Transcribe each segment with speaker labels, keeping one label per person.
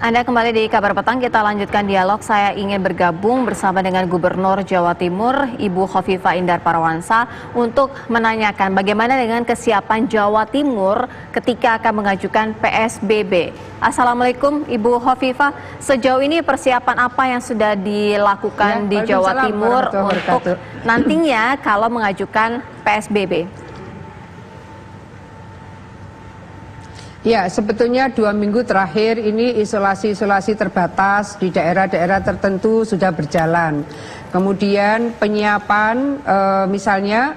Speaker 1: Anda kembali di Kabar Petang, kita lanjutkan dialog. Saya ingin bergabung bersama dengan Gubernur Jawa Timur, Ibu Khofifah Indar Parawansa, untuk menanyakan bagaimana dengan kesiapan Jawa Timur ketika akan mengajukan PSBB. Assalamualaikum Ibu Khofifah, sejauh ini persiapan apa yang sudah dilakukan di Jawa Timur untuk nantinya kalau mengajukan PSBB?
Speaker 2: Ya, sebetulnya 2 minggu terakhir ini isolasi-isolasi terbatas di daerah-daerah tertentu sudah berjalan. Kemudian penyiapan misalnya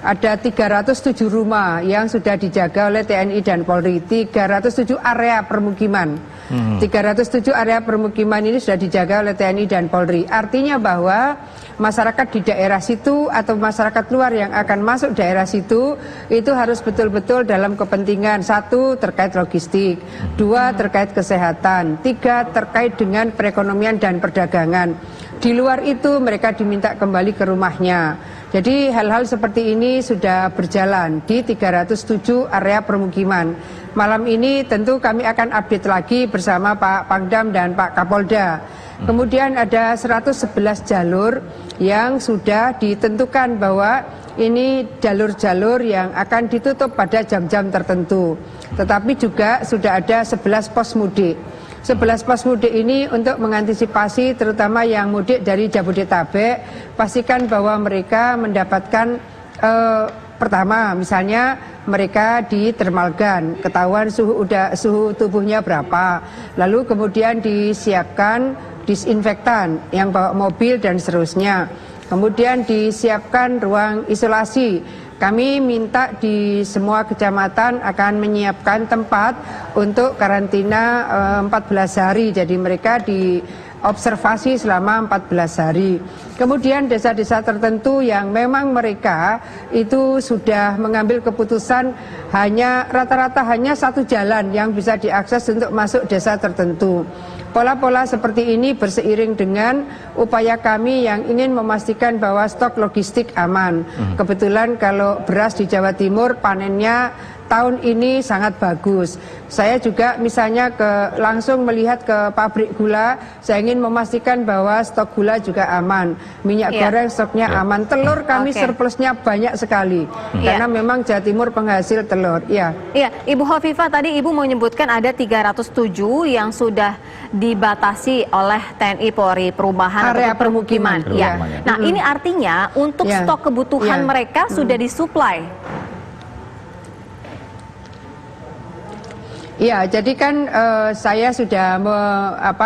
Speaker 2: ada 307 rumah yang sudah dijaga oleh TNI dan Polri, 307 area permukiman. 307 area permukiman ini sudah dijaga oleh TNI dan Polri. Artinya bahwa masyarakat di daerah situ atau masyarakat luar yang akan masuk daerah situ itu harus betul-betul dalam kepentingan, 1 terkait logistik, 2 terkait kesehatan, 3 terkait dengan perekonomian dan perdagangan. Di luar itu mereka diminta kembali ke rumahnya. Jadi hal-hal seperti ini sudah berjalan di 307 area permukiman. Malam ini tentu kami akan update lagi bersama Pak Pangdam dan Pak Kapolda. Kemudian ada 111 jalur yang sudah ditentukan bahwa ini jalur-jalur yang akan ditutup pada jam-jam tertentu. Tetapi juga sudah ada 11 pos mudik. 11 pos mudik ini untuk mengantisipasi terutama yang mudik dari Jabodetabek, pastikan bahwa mereka mendapatkan pertama misalnya mereka di thermal gun, ketahuan suhu tubuhnya berapa, lalu kemudian disiapkan disinfektan yang bawa mobil dan seterusnya, kemudian disiapkan ruang isolasi. Kami minta di semua kecamatan akan menyiapkan tempat untuk karantina 14 hari, jadi mereka diobservasi selama 14 hari. Kemudian desa-desa tertentu yang memang mereka itu sudah mengambil keputusan rata-rata hanya 1 jalan yang bisa diakses untuk masuk desa tertentu. Pola-pola seperti ini berseiring dengan upaya kami yang ingin memastikan bahwa stok logistik aman. Kebetulan kalau beras di Jawa Timur panennya tahun ini sangat bagus. Saya juga misalnya langsung melihat ke pabrik gula, saya ingin memastikan bahwa stok gula juga aman. Minyak goreng stoknya aman. Telur kami surplusnya banyak sekali. Karena memang Jawa Timur penghasil telur. Iya,
Speaker 1: Ibu Khofifah, tadi Ibu menyebutkan ada 307 yang sudah dibatasi oleh TNI Polri, perumahan
Speaker 2: area
Speaker 1: atau permukiman. Ya. Nah, ini artinya untuk stok kebutuhan mereka sudah disuplai.
Speaker 2: Ya, jadi kan saya sudah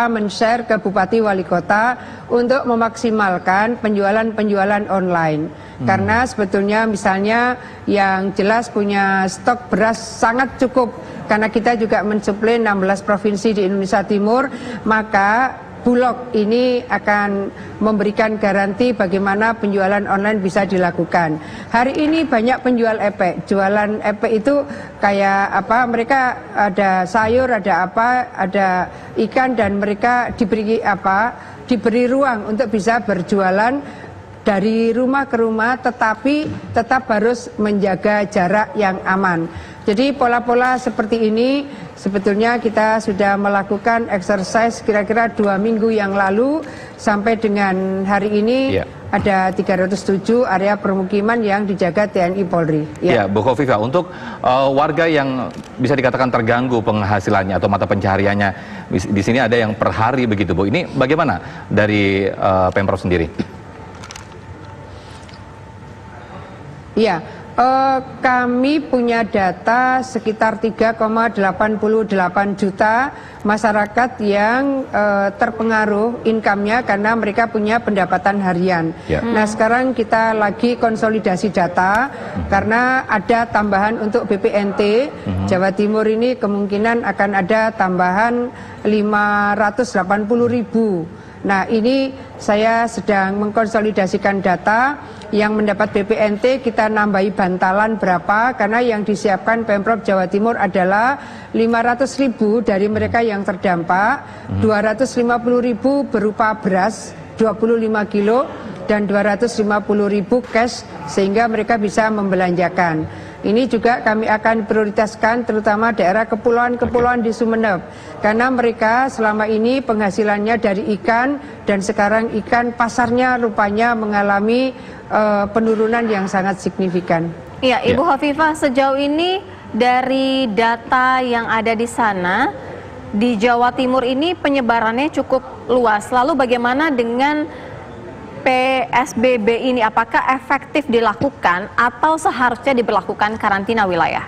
Speaker 2: men-share ke Bupati Wali Kota untuk memaksimalkan penjualan online. Karena sebetulnya misalnya yang jelas punya stok beras sangat cukup. Karena kita juga mensuplai 16 provinsi di Indonesia Timur, maka Bulog ini akan memberikan garansi bagaimana penjualan online bisa dilakukan. Hari ini banyak penjual epek. Jualan epek itu kayak mereka ada sayur, ada ada ikan, dan mereka diberi ruang untuk bisa berjualan dari rumah ke rumah, tetapi tetap harus menjaga jarak yang aman. Jadi pola-pola seperti ini sebetulnya kita sudah melakukan exercise kira-kira 2 minggu yang lalu sampai dengan hari ini. Ada 307 area permukiman yang dijaga TNI Polri.
Speaker 3: Ya, Bu Khofifah, untuk warga yang bisa dikatakan terganggu penghasilannya atau mata pencahariannya, di sini ada yang per hari begitu, Bu. Ini bagaimana dari Pemprov sendiri?
Speaker 2: Iya. Kami punya data sekitar 3,88 juta masyarakat yang terpengaruh income-nya karena mereka punya pendapatan harian. Nah, sekarang kita lagi konsolidasi data karena ada tambahan untuk BPNT. Jawa Timur ini kemungkinan akan ada tambahan 580.000. Nah, ini saya sedang mengkonsolidasikan data yang mendapat BPNT, kita nambahi bantalan berapa, karena yang disiapkan Pemprov Jawa Timur adalah 500.000 dari mereka yang terdampak, 250.000 berupa beras 25 kilo dan 250.000 cash sehingga mereka bisa membelanjakan. Ini juga kami akan prioritaskan terutama daerah kepulauan-kepulauan di Sumeneb, karena mereka selama ini penghasilannya dari ikan, dan sekarang ikan pasarnya rupanya mengalami penurunan yang sangat signifikan.
Speaker 1: Iya, Ibu Hovifah, sejauh ini dari data yang ada di sana, di Jawa Timur ini penyebarannya cukup luas. Lalu bagaimana dengan PSBB ini? Apakah efektif dilakukan atau seharusnya diberlakukan karantina wilayah?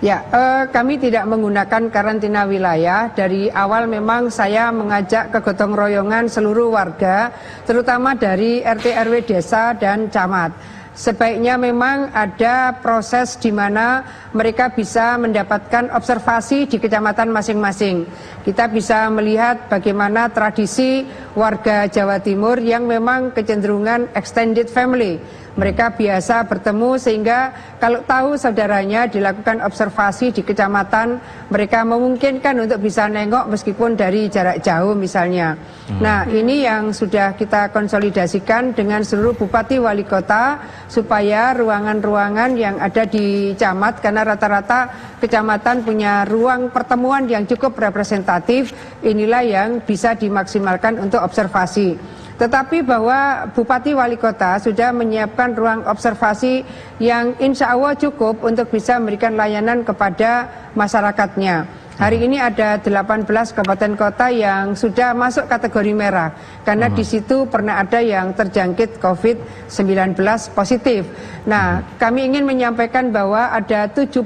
Speaker 2: Ya, kami tidak menggunakan karantina wilayah. Dari awal memang saya mengajak kegotong royongan seluruh warga, terutama dari RT RW desa dan camat. Sebaiknya memang ada proses di mana mereka bisa mendapatkan observasi di kecamatan masing-masing. Kita bisa melihat bagaimana tradisi warga Jawa Timur yang memang kecenderungan extended family. Mereka biasa bertemu sehingga kalau tahu saudaranya dilakukan observasi di kecamatan, mereka memungkinkan untuk bisa nengok meskipun dari jarak jauh misalnya. Nah, ini yang sudah kita konsolidasikan dengan seluruh bupati wali kota supaya ruangan-ruangan yang ada di camat, karena rata-rata kecamatan punya ruang pertemuan yang cukup representatif, inilah yang bisa dimaksimalkan untuk observasi. Tetapi bahwa Bupati Wali Kota sudah menyiapkan ruang observasi yang insya Allah cukup untuk bisa memberikan layanan kepada masyarakatnya. Hari ini ada 18 kabupaten kota yang sudah masuk kategori merah, karena di situ pernah ada yang terjangkit COVID-19 positif. Nah, kami ingin menyampaikan bahwa ada 75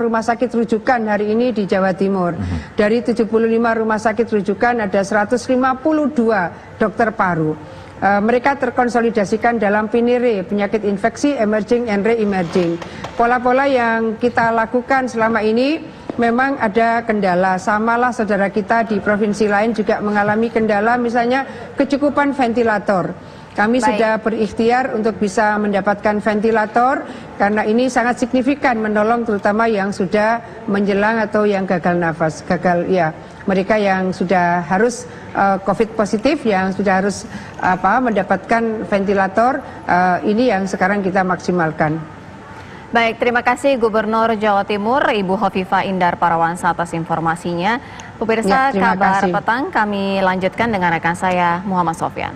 Speaker 2: rumah sakit rujukan hari ini di Jawa Timur. Dari 75 rumah sakit rujukan ada 152 dokter paru. Mereka terkonsolidasikan dalam PINIRE, penyakit infeksi emerging and re-emerging. Pola-pola yang kita lakukan selama ini memang ada kendala, samalah saudara kita di provinsi lain juga mengalami kendala, misalnya kecukupan ventilator. Kami sudah berikhtiar untuk bisa mendapatkan ventilator karena ini sangat signifikan menolong terutama yang sudah menjelang atau yang gagal nafas, mereka yang sudah harus COVID positif, yang sudah harus mendapatkan ventilator, ini yang sekarang kita maksimalkan.
Speaker 1: Baik, terima kasih Gubernur Jawa Timur Ibu Hovifah Indar Parawansa atas informasinya. Pemirsa,
Speaker 2: Ya,
Speaker 1: kabar
Speaker 2: kasih.
Speaker 1: petang kami lanjutkan dengan rekan saya Muhammad Sofyan.